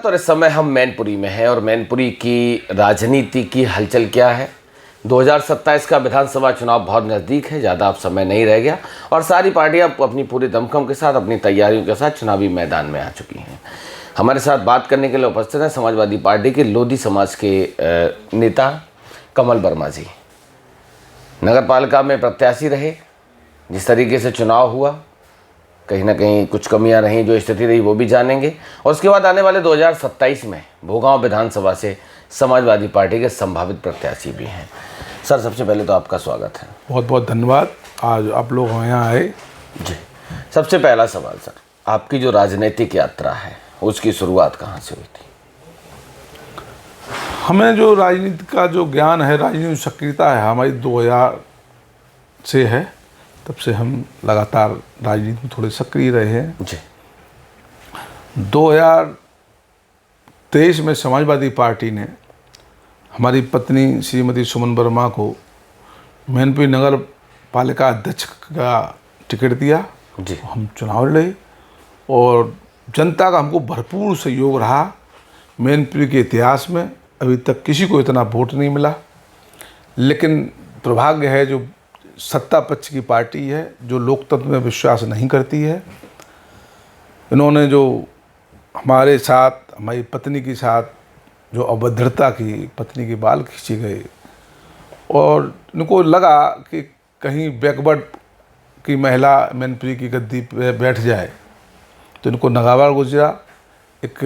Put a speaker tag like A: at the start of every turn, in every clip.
A: स्वागत। और इस समय हम मैनपुरी में हैं और मैनपुरी की राजनीति की हलचल क्या है। 2027 का विधानसभा चुनाव बहुत नज़दीक है, ज़्यादा अब समय नहीं रह गया और सारी पार्टियां अपनी पूरी दमखम के साथ अपनी तैयारियों के साथ चुनावी मैदान में आ चुकी हैं। हमारे साथ बात करने के लिए उपस्थित हैं समाजवादी पार्टी के लोधी समाज के नेता कमल वर्मा जी। नगर पालिका में प्रत्याशी रहे, जिस तरीके से चुनाव हुआ कहीं ना कहीं कुछ कमियां रहीं, जो स्थिति रही वो भी जानेंगे। और उसके बाद आने वाले 2027 में भोगांव विधानसभा से समाजवादी पार्टी के संभावित प्रत्याशी भी हैं। सर, सबसे पहले तो आपका स्वागत है।
B: बहुत बहुत धन्यवाद, आज आप लोग यहाँ आए
A: जी। सबसे पहला सवाल सर, आपकी जो राजनीतिक यात्रा है उसकी शुरुआत कहाँ से हुई थी?
B: हमें जो राजनीति का जो ज्ञान है, राजनीतिक सक्रियता है हमारी 2000 से है। तब से हम लगातार राजनीति में थोड़े सक्रिय रहे हैं।
A: जी।
B: 2023 में समाजवादी पार्टी ने हमारी पत्नी श्रीमती सुमन वर्मा को मैनपुरी नगर पालिका अध्यक्ष का टिकट दिया।
A: जी।
B: हम चुनाव लड़े और जनता का हमको भरपूर सहयोग रहा। मैनपुरी के इतिहास में अभी तक किसी को इतना वोट नहीं मिला, लेकिन दुर्भाग्य है जो सत्ता पक्ष की पार्टी है जो लोकतंत्र में विश्वास नहीं करती है। इन्होंने जो हमारे साथ, हमारी पत्नी के साथ जो अभद्रता की, पत्नी के बाल खींचे गए और इनको लगा कि कहीं बैकवर्ड की महिला मैनपुरी की गद्दी पे बैठ जाए तो इनको नगावार गुजरा। एक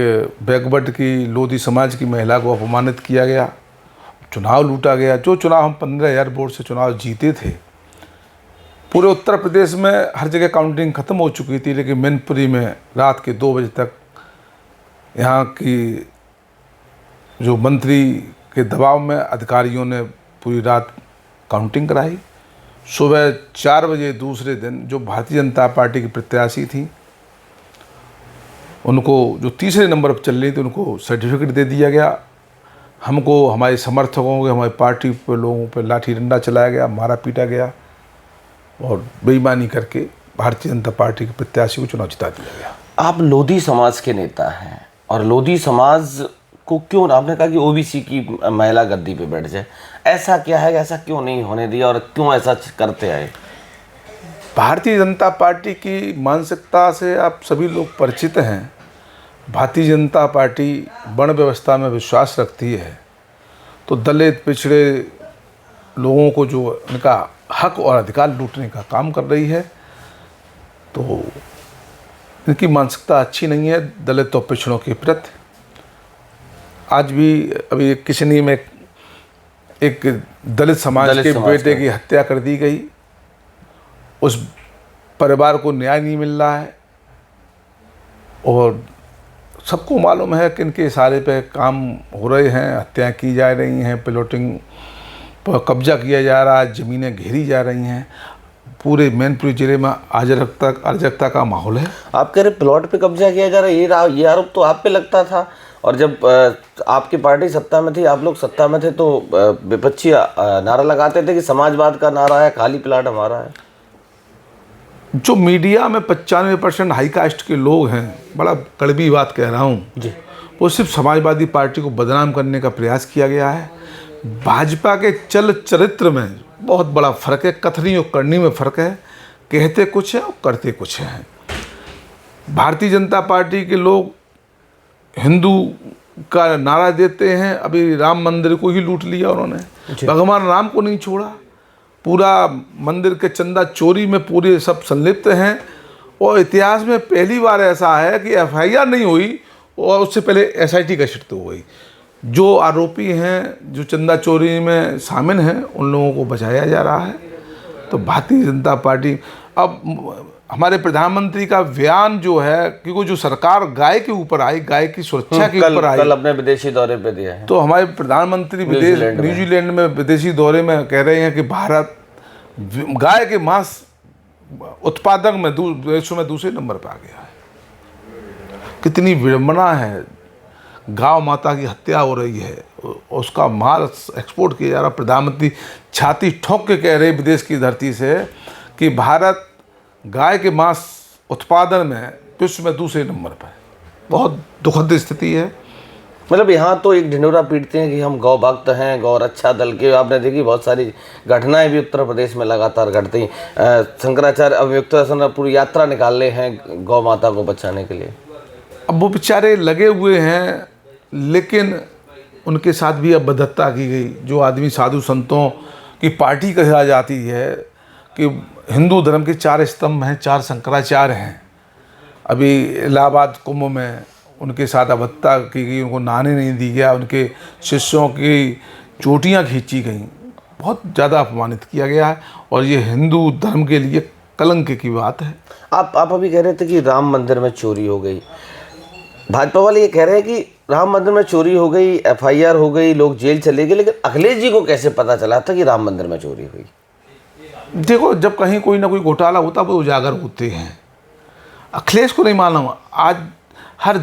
B: बैकवर्ड की लोधी समाज की महिला को अपमानित किया गया, चुनाव लूटा गया। जो चुनाव हम 15,000 वोट से चुनाव जीते थे, पूरे उत्तर प्रदेश में हर जगह काउंटिंग ख़त्म हो चुकी थी, लेकिन मैनपुरी में रात के 2 बजे तक यहाँ की जो मंत्री के दबाव में अधिकारियों ने पूरी रात काउंटिंग कराई। सुबह 4 बजे दूसरे दिन जो भारतीय जनता पार्टी की प्रत्याशी थी, उनको जो तीसरे नंबर पर चल रही थी, उनको सर्टिफिकेट दे दिया गया। हमको, हमारे समर्थकों के, हमारी पार्टी पर लोगों पर लाठी डंडा चलाया गया, मारा पीटा गया और बेईमानी करके भारतीय जनता पार्टी के प्रत्याशी को चुनाव जिता दिया गया।
A: आप लोधी समाज के नेता हैं और लोधी समाज को क्यों, आपने कहा कि ओबीसी की महिला गद्दी पे बैठ जाए, ऐसा क्या है, ऐसा क्यों नहीं होने दिया और क्यों ऐसा करते आए?
B: भारतीय जनता पार्टी की मानसिकता से आप सभी लोग परिचित हैं। भारतीय जनता पार्टी वर्ण व्यवस्था में विश्वास रखती है, तो दलित पिछड़े लोगों को जो उनका हक और अधिकार लूटने का काम कर रही है, तो इनकी मानसिकता अच्छी नहीं है दलित और पिछड़ों के प्रति। आज भी अभी किशनी में एक दलित समाज के बेटे की हत्या कर दी गई, उस परिवार को न्याय नहीं मिल रहा है और सबको मालूम है कि इनके इशारे पे काम हो रहे हैं, हत्याएं की जा रही हैं, प्लॉटिंग पर कब्जा किया जा रहा है, ज़मीनें घेरी जा रही हैं। पूरे मैनपुरी जिले में अराजकता का माहौल है।
A: आप कह रहे प्लॉट पे कब्जा किया जा रहा है, ये आरोप तो आप पे लगता था। और जब आपकी पार्टी सत्ता में थी, आप लोग सत्ता में थे, तो विपक्षी नारा लगाते थे कि समाजवाद का नारा है, खाली प्लाट हमारा है।
B: जो मीडिया में 95% हाई कास्ट के लोग हैं, बड़ा कड़वी बात कह रहा हूँ
A: जी,
B: वो सिर्फ समाजवादी पार्टी को बदनाम करने का प्रयास किया गया है। भाजपा के चल चरित्र में बहुत बड़ा फ़र्क है, कथनी और करनी में फ़र्क है। कहते कुछ है और करते कुछ हैं। भारतीय जनता पार्टी के लोग हिंदू का नारा देते हैं, अभी राम मंदिर को ही लूट लिया उन्होंने, भगवान राम को नहीं छोड़ा। पूरा मंदिर के चंदा चोरी में पूरे सब संलिप्त हैं और इतिहास में पहली बार ऐसा है कि FIR नहीं हुई और उससे पहले SIT गठित तो हुई। जो आरोपी हैं, जो चंदा चोरी में शामिल हैं, उन लोगों को बचाया जा रहा है। तो भारतीय जनता पार्टी, अब हमारे प्रधानमंत्री का बयान जो है, क्योंकि जो सरकार गाय के ऊपर आई, गाय की सुरक्षा के ऊपर आई,
A: कल अपने विदेशी दौरे पे दिया है,
B: तो हमारे प्रधानमंत्री न्यूजीलैंड में विदेशी दौरे में कह रहे हैं कि भारत गाय के मांस उत्पादक में देशों में दूसरे नंबर पर आ गया है। कितनी विडंबना है, गांव माता की हत्या हो रही है, उसका माल एक्सपोर्ट किया जा रहा। प्रधानमंत्री छाती ठोक के कह रहे विदेश की धरती से कि भारत गाय के मांस उत्पादन में विश्व में दूसरे नंबर पर है। बहुत दुखद स्थिति है।
A: मतलब यहाँ तो एक ढिंढोरा पीटते हैं कि हम गौ भक्त हैं, गौ रक्षा दल के। आपने देखी बहुत सारी घटनाएं भी उत्तर प्रदेश में लगातार घटती। शंकराचार्य अभियुक्त पूरी यात्रा निकाले हैं गौ माता को बचाने के लिए।
B: अब वो बेचारे लगे हुए हैं, लेकिन उनके साथ भी अब बदत्ता की गई। जो आदमी साधु संतों की पार्टी कहा जाती है कि हिंदू धर्म के 4 स्तंभ हैं, 4 शंकराचार्य हैं, अभी इलाहाबाद कुंभ में उनके साथ अबत्ता की गई, उनको नहाने नहीं दी गया, उनके शिष्यों की चोटियां खींची गई, बहुत ज़्यादा अपमानित किया गया है और ये हिंदू धर्म के लिए कलंक की बात है।
A: आप अभी कह रहे थे कि राम मंदिर में चोरी हो गई। भाजपा वाले ये कह रहे हैं कि राम मंदिर में चोरी हो गई, FIR हो गई, लोग जेल चले गए, लेकिन अखिलेश जी को कैसे पता चला था कि राम मंदिर में चोरी हुई?
B: देखो, जब कहीं कोई ना कोई घोटाला होता है वो उजागर होते हैं। अखिलेश को नहीं मालूम, आज हर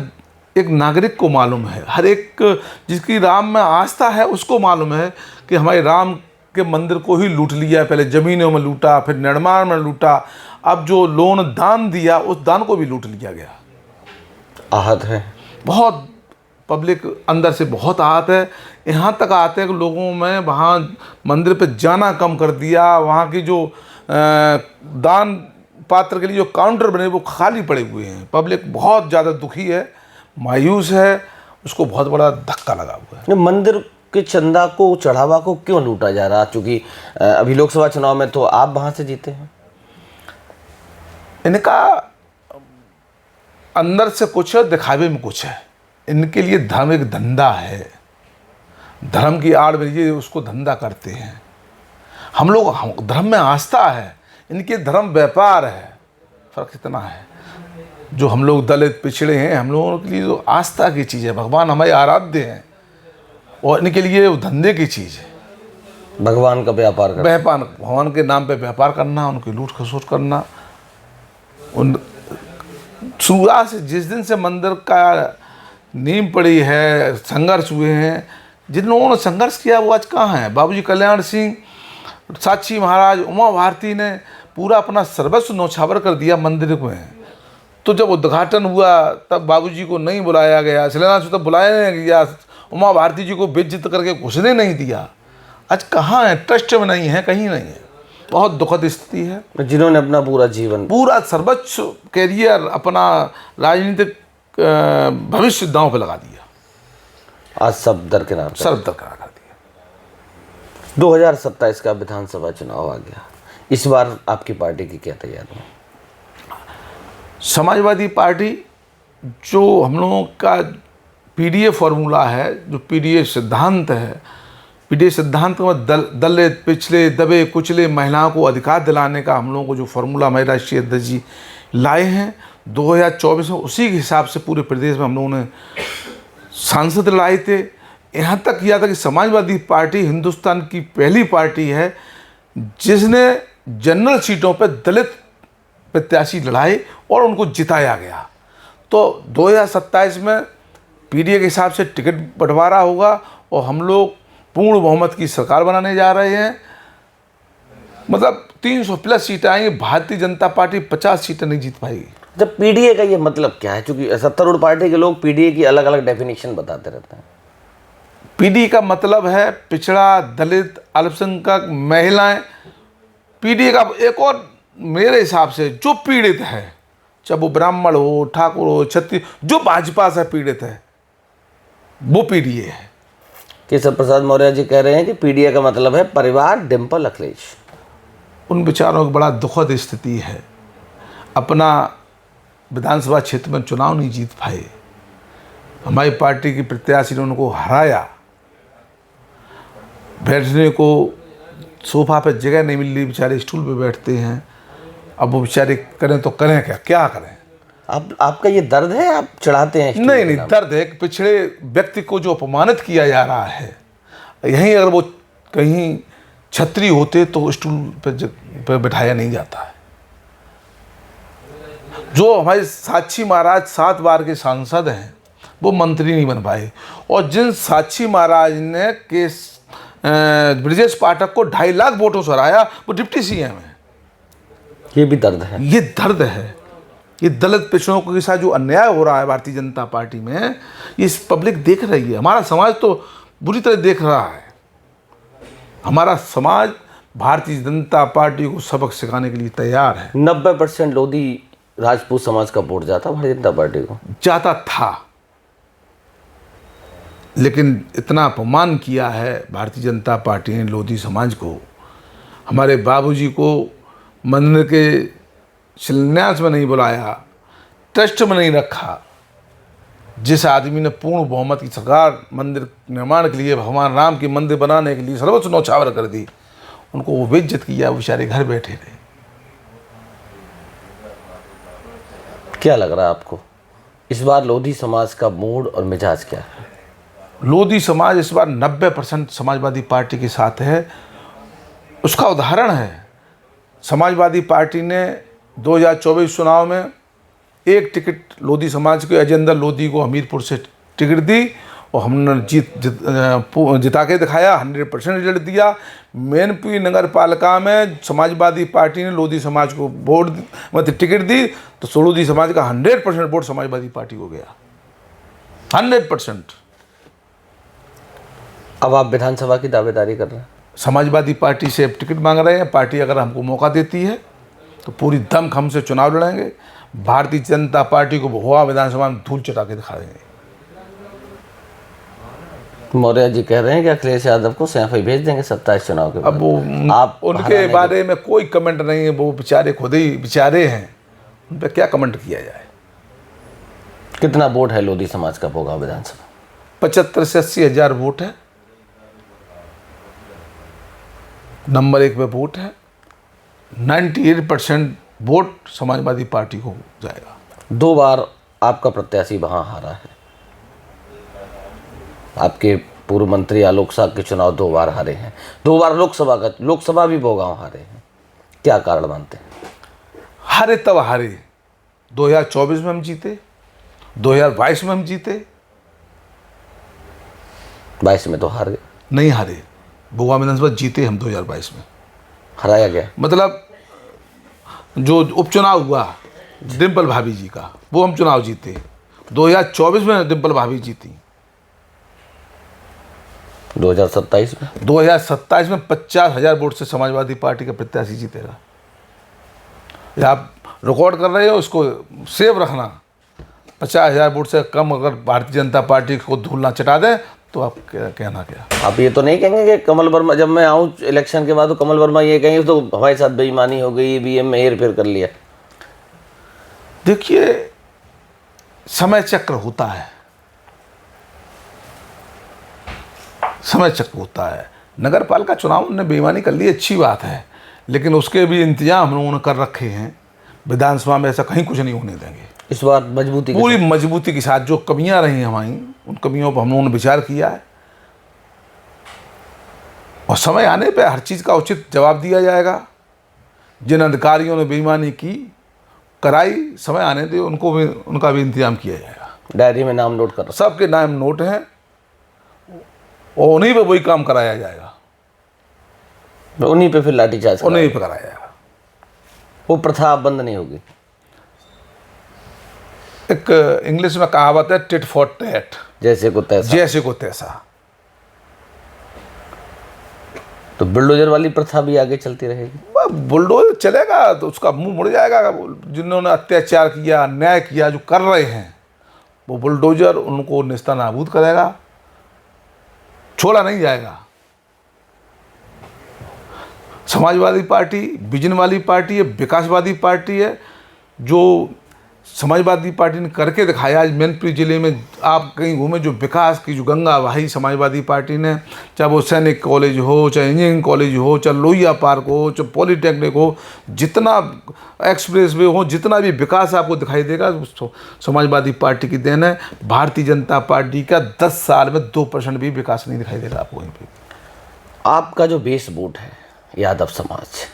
B: एक नागरिक को मालूम है, हर एक जिसकी राम में आस्था है उसको मालूम है कि हमारे राम के मंदिर को ही लूट लिया। पहले ज़मीनों में लूटा, फिर निर्माण में लूटा, अब जो लोन दान दिया उस दान को भी लूट लिया गया।
A: आहत है
B: बहुत पब्लिक अंदर से, बहुत आहत है। यहाँ तक आते हैं कि लोगों में वहाँ मंदिर पे जाना कम कर दिया। वहाँ की जो दान पात्र के लिए जो काउंटर बने वो खाली पड़े हुए हैं। पब्लिक बहुत ज़्यादा दुखी है, मायूस है, उसको बहुत बड़ा धक्का लगा हुआ है।
A: मंदिर के चंदा को, चढ़ावा को क्यों लूटा जा रहा? चूँकि अभी लोकसभा चुनाव में तो आप वहाँ से जीते हैं।
B: इनका अंदर से कुछ है, दिखावे में कुछ है। इनके लिए धर्म एक धंधा है, धर्म की आड़ में ये उसको धंधा करते हैं। हम लोग धर्म में आस्था है, इनके धर्म व्यापार है। फर्क इतना है, जो हम लोग दलित पिछड़े हैं, हम लोगों के लिए जो आस्था की चीज़ है, भगवान हमारे आराध्य हैं, और इनके लिए वो धंधे की चीज़ है।
A: भगवान का व्यापार करना,
B: भगवान के नाम पे व्यापार करना, उनकी लूट खसोट करना। उन शुरुआत से जिस दिन से मंदिर का नींव पड़ी है, संघर्ष हुए हैं, जिन लोगों ने संघर्ष किया वो आज कहाँ हैं? बाबूजी कल्याण सिंह, साक्षी महाराज, उमा भारती ने पूरा अपना सर्वस्व न्यौछावर कर दिया मंदिर में। तो जब उद्घाटन हुआ तब बाबूजी को नहीं बुलाया गया, शिलान्यास तब बुलाया नहीं गया, उमा भारती जी को बेइज्जत करके घुसने नहीं दिया। आज कहाँ है? ट्रस्ट में नहीं है, कहीं नहीं है। बहुत दुखद स्थिति है।
A: जिन्होंने अपना पूरा जीवन,
B: पूरा सर्वोच्च कैरियर, अपना राजनीतिक भविष्य दांव पे लगा दिया,
A: आज सब दरकिनार कर
B: सब दरकिनार कर दिया।
A: 2027 का विधानसभा चुनाव आ गया, इस बार आपकी पार्टी की क्या तैयारी है?
B: समाजवादी पार्टी, जो हम लोगों का PDA फॉर्मूला है, जो PDA सिद्धांत है, PDA सिद्धांत में दलित, पिछले, दबे कुचले महिलाओं को अधिकार दिलाने का हम लोगों को जो फॉर्मूला हमारे राष्ट्रीय अध्यक्ष जी लाए हैं 2024 में, उसी के हिसाब से पूरे प्रदेश में हम लोगों ने सांसद लाए थे। यहाँ तक किया था कि समाजवादी पार्टी हिंदुस्तान की पहली पार्टी है जिसने जनरल सीटों पर दलित प्रत्याशी लड़ाए और उनको जिताया गया। तो 2027 में PDA के हिसाब से टिकट बंटवारा होगा और हम लोग पूर्ण बहुमत की सरकार बनाने जा रहे हैं। मतलब 300 प्लस सीटें आएंगी। भारतीय जनता पार्टी 50 सीटें नहीं जीत पाएगी।
A: जब PDA का ये मतलब क्या है? क्योंकि सत्तारूढ़ पार्टी के लोग PDA की अलग अलग डेफिनेशन बताते रहते हैं।
B: PDA का मतलब है पिछड़ा, दलित, अल्पसंख्यक, महिलाएं। PDA का एक और मेरे हिसाब से जो पीड़ित है, चाहे वो ब्राह्मण हो, ठाकुर हो, क्षत्रिय, जो भाजपा से पीड़ित है वो PDA है।
A: केशव प्रसाद मौर्य जी कह रहे हैं कि PDA का मतलब है परिवार, डिम्पल, अखिलेश।
B: उन बेचारों की बड़ा दुखद स्थिति है। अपना विधानसभा क्षेत्र में चुनाव नहीं जीत पाए, हमारी पार्टी की प्रत्याशी ने उनको हराया, बैठने को सोफा पे जगह नहीं मिल रही, बेचारे स्टूल पे बैठते हैं। अब वो बेचारे करें तो करें क्या करें?
A: आपका ये दर्द है, आप चढ़ाते हैं?
B: नहीं, दर्द है कि पिछड़े व्यक्ति को जो अपमानित किया जा रहा है। यहीं अगर वो कहीं छत्री होते तो स्टूल पे बैठाया नहीं जाता है। जो हमारे साक्षी महाराज 7 बार के सांसद हैं वो मंत्री नहीं बन पाए, और जिन साक्षी महाराज ने ब्रजेश पाठक को 2.5 लाख वोटों से हराया वो डिप्टी CM है।
A: ये भी दर्द है,
B: ये दर्द है। ये दलित पिछड़ों के साथ जो अन्याय हो रहा है भारतीय जनता पार्टी में, ये पब्लिक देख रही है। हमारा समाज तो बुरी तरह देख रहा है। हमारा समाज भारतीय जनता पार्टी को सबक सिखाने के लिए तैयार है।
A: 90% लोधी राजपूत समाज का वोट जाता भारतीय जनता पार्टी को,
B: जाता था, लेकिन इतना अपमान किया है भारतीय जनता पार्टी ने लोधी समाज को। हमारे बाबूजी को मंदिर के शिलान्यास में नहीं बुलाया, ट्रस्ट में नहीं रखा। जिस आदमी ने पूर्ण बहुमत की सरकार मंदिर निर्माण के लिए, भगवान राम के मंदिर बनाने के लिए सर्वोच्च न्यौछावर कर दी, उनको वो बेइज्जत किया, वो बेचारे घर बैठे रहे।
A: क्या लग रहा है आपको इस बार लोधी समाज का मूड और मिजाज क्या है?
B: लोधी समाज इस बार 90% समाजवादी पार्टी के साथ है। उसका उदाहरण है, समाजवादी पार्टी ने 2024 चुनाव में एक टिकट लोधी समाज के अजेंद्र लोधी को हमीरपुर से टिकट दी और हमने जिता के दिखाया, 100% रिजल्ट दिया। मैनपुरी नगर पालिका में समाजवादी पार्टी ने लोधी समाज को वोट मतलब टिकट दी, तो लोधी समाज का 100% वोट समाजवादी पार्टी को गया, 100%।
A: अब आप विधानसभा की दावेदारी कर रहे हैं,
B: समाजवादी पार्टी से अब टिकट मांग रहे हैं। पार्टी अगर हमको मौका देती है तो पूरी दमखम से चुनाव लड़ेंगे। भारतीय जनता पार्टी को भोआ विधानसभा में धूल चटा के दिखा देंगे।
A: मौर्य जी कह रहे हैं कि अखिलेश यादव को सैफई भेज देंगे 27 चुनाव के बाद।
B: अब वो
A: आप
B: उनके बारे में कोई कमेंट नहीं है, वो बेचारे खुद ही बेचारे हैं, उन पर क्या कमेंट किया जाए।
A: कितना वोट है लोधी समाज का भोगांव विधानसभा?
B: 75 से 80 हज़ार वोट है। नंबर 1 पे वोट है। 98% वोट समाजवादी पार्टी को जाएगा।
A: 2 बार आपका प्रत्याशी वहां हारा है। आपके पूर्व मंत्री आलोक साहब के चुनाव 2 बार हारे हैं। 2 बार लोकसभा भी भोगांव हारे हैं। क्या कारण मानते हैं?
B: हारे तब हारे, 2024 में हम जीते, 2022 में हम जीते।
A: 22 में तो हार गए।
B: नहीं हारे, भोगा विधानसभा जीते हम 2022 में।
A: हराया गया
B: मतलब जो उपचुनाव हुआ डिम्पल भाभी जी का, वो हम चुनाव जीते। 2024 में डिम्पल भाभी जीती।
A: 2027
B: में 50,000 वोट से समाजवादी पार्टी का प्रत्याशी जीतेगा। ये आप रिकॉर्ड कर रहे हो, इसको सेव रखना। 50,000 वोट से कम अगर भारतीय जनता पार्टी को धूल ना चटा दे तो आप कहना क्या?
A: आप ये तो नहीं कहेंगे कि कमल वर्मा, जब मैं आऊँ इलेक्शन के बाद तो कमल वर्मा ये कहेंगे तो हमारे साथ बेईमानी हो गई, ईवीएम में हेर फेर कर लिया?
B: देखिए, समय चक्र होता है, समय चक्र होता है। नगर पालिका चुनाव ने बेईमानी कर ली, अच्छी बात है, लेकिन उसके भी इंतजाम हम लोगों ने कर रखे हैं। विधानसभा में ऐसा कहीं कुछ नहीं होने देंगे।
A: इस बार मजबूती,
B: पूरी मजबूती के साथ जो कमियां रही हमारी, उन कमियों पर हम लोगों ने विचार किया है और समय आने पर हर चीज़ का उचित जवाब दिया जाएगा। जिन अधिकारियों ने बेईमानी की कराई, समय आने दे, उनको भी, उनका भी इंतजाम किया जाएगा।
A: डायरी में नाम नोट कर,
B: सबके नाम नोट हैं और उन्हीं पे वही काम कराया जाएगा,
A: उन्हीं पे फिर लाठीचार्ज
B: उन्हीं पे कराया जाएगा।
A: वो प्रथा बंद नहीं होगी।
B: एक इंग्लिश में कहावत है, टिट फॉर टैट,
A: जैसे को तैसा।
B: जैसे को तैसा।
A: तो बुलडोजर वाली प्रथा भी आगे चलती रहेगी।
B: बुलडोजर चलेगा तो उसका मुंह मुड़ जाएगा। जिन्होंने अत्याचार किया, अन्याय किया, जो कर रहे हैं, वो बुलडोजर उनको नेस्तनाबूद करेगा, छोड़ा नहीं जाएगा। समाजवादी पार्टी विजन वाली पार्टी है, विकासवादी पार्टी है। जो समाजवादी पार्टी ने करके दिखाया, आज मैनपुरी जिले में आप कहीं घूमे, जो विकास की जो गंगा बहाई समाजवादी पार्टी ने, चाहे वो सैनिक कॉलेज हो, चाहे इंजीनियरिंग कॉलेज हो, चाहे लोहिया पार्क हो, चाहे पॉलीटेक्निक हो, जितना एक्सप्रेस वे हो, जितना भी विकास आपको दिखाई देगा, समाजवादी पार्टी की देन है। भारतीय जनता पार्टी का 10 साल में 2% भी विकास नहीं दिखाई देगा आपको कहीं पर।
A: आपका जो बेस वोट है यादव समाज,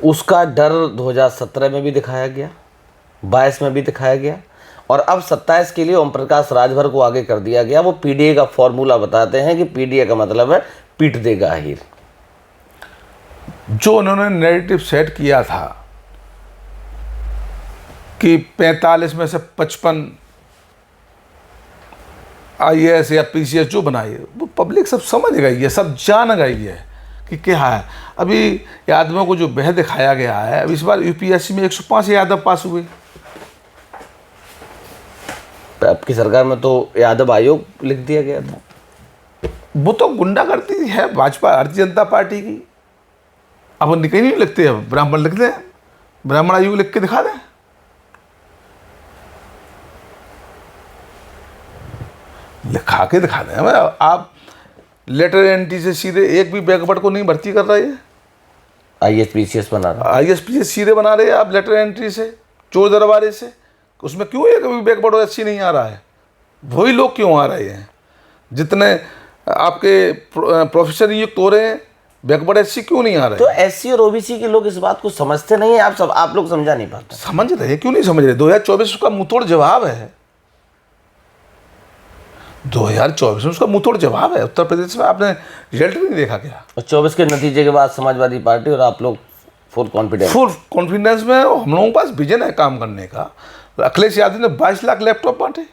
A: उसका डर 2017 में भी दिखाया गया, 22 में भी दिखाया गया, और अब 27 के लिए ओम प्रकाश राजभर को आगे कर दिया गया। वो पीडीए का फॉर्मूला बताते हैं कि पीडीए का मतलब है पीट देगा आहिर।
B: जो उन्होंने नैरेटिव सेट किया था कि 45 में से 55 IAS या PCS जो बनाई है वो पब्लिक सब समझ गई है, सब जान गई है कि क्या है। अभी यादवों को जो बह दिखाया गया है, अब इस बार UPSC में 105 यादव पास हुए।
A: आपकी सरकार में तो यादव आयोग लिख दिया गया था।
B: वो तो गुंडागर्दी है भाजपा भारतीय जनता पार्टी की। अब कहीं नहीं लिखते, अब ब्राह्मण लिख दें, ब्राह्मण आयोग लिख के दिखा दें। लिखा के दिखा दें। आप लेटर एंट्री से सीधे एक भी बैकवर्ड को नहीं भर्ती कर रहे हैं।
A: IAS PCS बना रहा।
B: IAS PCS सीधे बना रहे हैं आप लेटर एंट्री से, चोर दरबारे से। उसमें क्यों एक भी बैकवर्ड SC नहीं आ रहा है? वही लोग क्यों आ रहे हैं? जितने आपके प्रोफेसर नियुक्त हो रहे हैं, बैकवर्ड SC क्यों नहीं आ रहे?
A: तो SC और OBC के लोग इस बात को समझते नहीं है। आप लोग समझा नहीं पाते।
B: समझ रहे, क्यों नहीं समझ रहे? 2024 का मुंहतोड़ जवाब है। 2024 में उसका मुंहतोड़ जवाब है। उत्तर प्रदेश में आपने रिजल्ट नहीं देखा क्या?
A: और 24 के नतीजे के बाद समाजवादी पार्टी और आप लोग फुल
B: कॉन्फिडेंस में, हम लोगों के पास विजन है काम करने का। अखिलेश यादव ने 22 लाख लैपटॉप बांटे।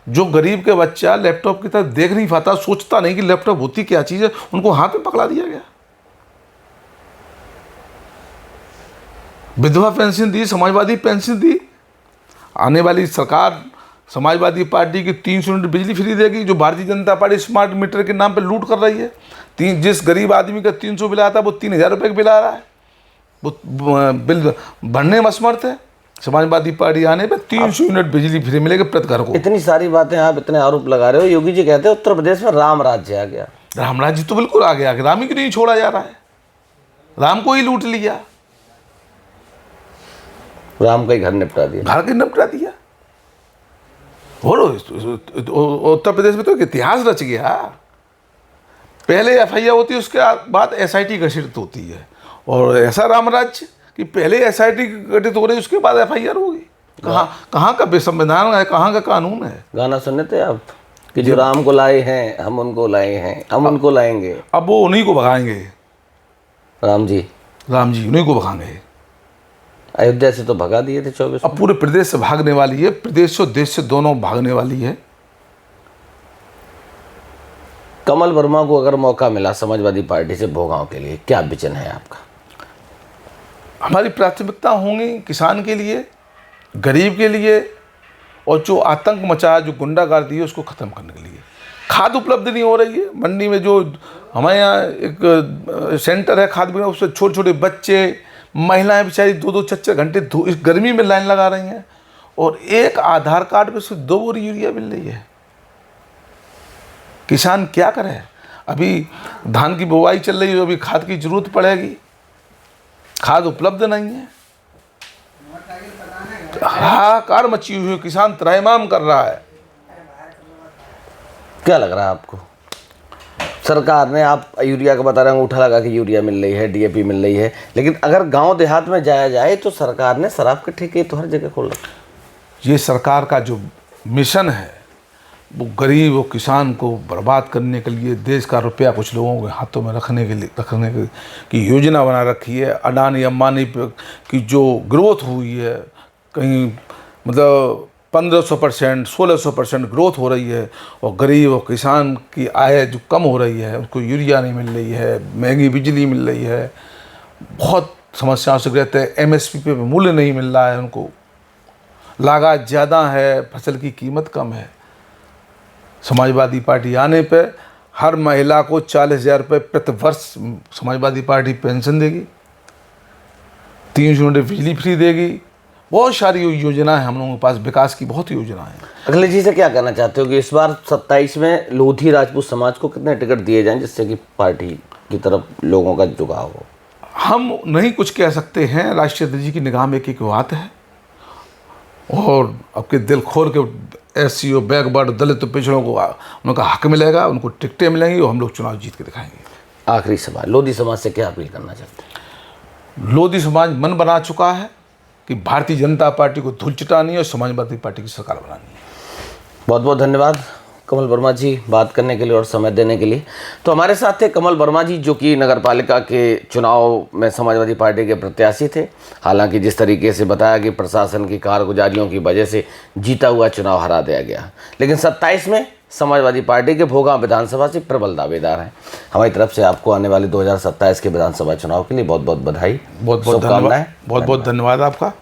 B: जो गरीब के बच्चा लैपटॉप की तरफ देख नहीं पाता, सोचता नहीं कि लैपटॉप होती क्या चीज़ है, उनको हाथ में पकड़ा दिया गया। विधवा पेंशन दी, समाजवादी पेंशन दी। आने वाली सरकार समाजवादी पार्टी की 300 यूनिट बिजली फ्री देगी, जो Bharatiya Janata party smart meter के नाम पर लूट कर रही है। जिस गरीब आदमी का 300 बिल आता है वो 3000 रुपये का बिल आ रहा है। वो बिल भरने में असमर्थ है। समाजवादी पार्टी आने पे 300 यूनिट बिजली फ्री मिलेगी प्रति घर को।
A: इतनी सारी बातें आप इतने आरोप लगा रहे हो। योगी जी कहते हैं उत्तर प्रदेश में राम राज्य आ गया।
B: राम राज्य तो बिल्कुल आ गया। राम ही क्यों नहीं छोड़ा जा रहा है? राम को ही लूट लिया,
A: राम का ही घर निपटा दिया।
B: घर के निपटा दिया। और उत्तर प्रदेश में तो एक इतिहास रच गया। पहले FIR होती है, उसके बाद SIT गठित होती है। और ऐसा राम राज्य कि पहले SIT गठित हो रही, उसके बाद FIR होगी। कहाँ का संविधान है, कहाँ का कानून है?
A: गाना सुने थे आप कि जो राम को लाए हैं हम उनको लाए हैं, हम उनको लाएंगे।
B: अब वो उन्हीं को भगाएंगे।
A: राम जी
B: उन्हीं को भगाएंगे।
A: अयोध्या से तो भगा दिए थे 24।
B: अब पूरे प्रदेश से भागने वाली है। प्रदेश और देश से दोनों भागने वाली है।
A: कमल वर्मा को अगर मौका मिला समाजवादी पार्टी से भोगांव के लिए, क्या विजन है आपका?
B: हमारी प्राथमिकता होंगी किसान के लिए, गरीब के लिए, और जो आतंक मचा है, जो गुंडागर्दी है, उसको ख़त्म करने के लिए। खाद उपलब्ध नहीं हो रही है मंडी में। जो हमारे यहाँ एक सेंटर है खाद बिना, उससे छोटे छोटे बच्चे, महिलाएं बेचारी 2-2 4-4 घंटे इस गर्मी में लाइन लगा रही हैं। और एक आधार कार्ड पे सिर्फ 2 बोरी यूरिया मिल रही है। किसान क्या करे? अभी धान की बुवाई चल रही है, अभी खाद की जरूरत पड़ेगी, खाद उपलब्ध नहीं है। हाहाकार मची हुई है, किसान त्रयमाम कर रहा है।
A: क्या लग रहा है आपको? सरकार ने, आप यूरिया का बता रहे हैं, उठा लगा कि यूरिया मिल रही है, DAP मिल रही है, लेकिन अगर गांव देहात में जाया जाए तो सरकार ने शराब के ठेके तो हर जगह खोल रखे।
B: ये सरकार का जो मिशन है वो गरीब और किसान को बर्बाद करने के लिए, देश का रुपया कुछ लोगों के हाथों में रखने की योजना बना रखी है। अडानी अंबानी की जो ग्रोथ हुई है, कहीं मतलब 1500%, 1600% ग्रोथ हो रही है, और गरीब और किसान की आय जो कम हो रही है, उसको यूरिया नहीं मिल रही है, महंगी बिजली मिल रही है, बहुत समस्याओं से रहते हैं। MSP पे मूल्य नहीं मिल रहा है, उनको लागत ज़्यादा है, फसल की कीमत कम है। समाजवादी पार्टी आने पे हर महिला को 40,000 रुपये प्रति वर्ष समाजवादी पार्टी पेंशन देगी, 300 यूनिट बिजली फ्री देगी। बहुत सारी योजना है हम लोगों के पास, विकास की बहुत योजना है।
A: अखिलेश जी से क्या कहना चाहते हो कि इस बार 27 में लोधी राजपूत समाज को कितने टिकट दिए जाएं जिससे कि पार्टी की तरफ लोगों का झुकाव हो?
B: हम नहीं कुछ कह सकते हैं। राष्ट्रीय अध्यक्ष जी की निगाह में एक बात है, और आपके दिल खोल के SC और बैकवर्ड, दलित पिछड़ों को उनका हक मिलेगा, उनको टिकटें मिलेंगी, और हम लोग चुनाव जीत के दिखाएंगे।
A: आखिरी सवाल, लोधी समाज से क्या अपील करना चाहते हैं?
B: लोधी समाज मन बना चुका है कि भारतीय जनता पार्टी को धूल चटानी है और समाजवादी पार्टी की सरकार बनानी है।
A: बहुत बहुत धन्यवाद। कमल वर्मा जी बात करने के लिए और समय देने के लिए। तो हमारे साथ थे कमल वर्मा जी, जो कि नगर पालिका के चुनाव में समाजवादी पार्टी के प्रत्याशी थे। हालांकि जिस तरीके से बताया कि प्रशासन की कारगुजारियों की वजह से जीता हुआ चुनाव हरा दिया गया, लेकिन 27 में समाजवादी पार्टी के भोगा विधानसभा से प्रबल दावेदार हैं। हमारी तरफ से आपको आने वाले 2027 के विधानसभा चुनाव के लिए बहुत बहुत बधाई,
B: बहुत बहुत धन्यवाद, बहुत बहुत धन्यवाद आपका।